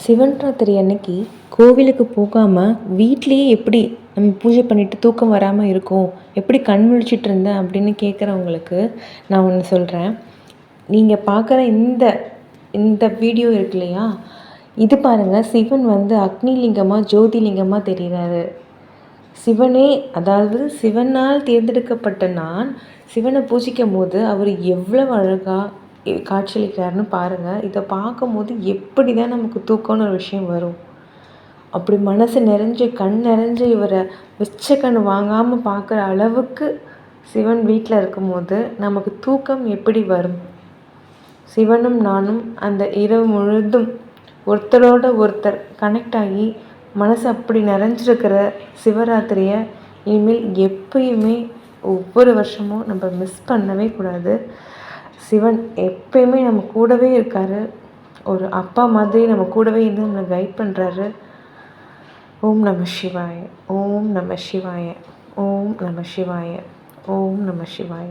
சிவன் ராத்திரி அன்னைக்கு கோவிலுக்கு போகாமல் வீட்லேயே எப்படி நம்ம பூஜை பண்ணிவிட்டு தூக்கம் வராமல் இருக்கும், எப்படி கண் முழிச்சிட்டு இருந்தேன் அப்படின்னு கேட்குறவங்களுக்கு நான் ஒன்று சொல்கிறேன். நீங்கள் பார்க்குற இந்த இந்த வீடியோ இருக்கு இல்லையா, இது பாருங்கள். சிவன் வந்து அக்னிலிங்கமாக ஜோதிலிங்கமாக தெரிகிறாரு. சிவனே, அதாவது சிவனால் தேர்ந்தெடுக்கப்பட்ட நான் சிவனை பூஜிக்கும் போது அவர் எவ்வளவு அழகாக காட்சியளிக்கிறாருன்னு பாருங்கள். இதை பார்க்கும்போது எப்படி தான் நமக்கு தூக்கம்னு ஒரு விஷயம் வரும். அப்படி மனசு நிறைஞ்சு கண் நிறைஞ்சு இவரை வச்ச கண் வாங்காமல் பார்க்குற அளவுக்கு சிவன் வீட்டில் இருக்கும்போது நமக்கு தூக்கம் எப்படி வரும்? சிவனும் நானும் அந்த இரவு முழுதும் ஒருத்தரோட ஒருத்தர் கனெக்ட் ஆகி மனசு அப்படி நிறைஞ்சிருக்கிற சிவராத்திரியை இனிமேல் எப்பயுமே ஒவ்வொரு வருஷமும் நம்ம மிஸ் பண்ணவே கூடாது. சிவன் எப்பயுமே நம்ம கூடவே இருக்கார். ஒரு அப்பா மாதிரி நம்ம கூடவே இருந்து நம்மளை கைட் பண்ணுறாரு. ஓம் நம சிவாய, ஓம் நம சிவாய, ஓம் நம சிவாய, ஓம் நம சிவாய.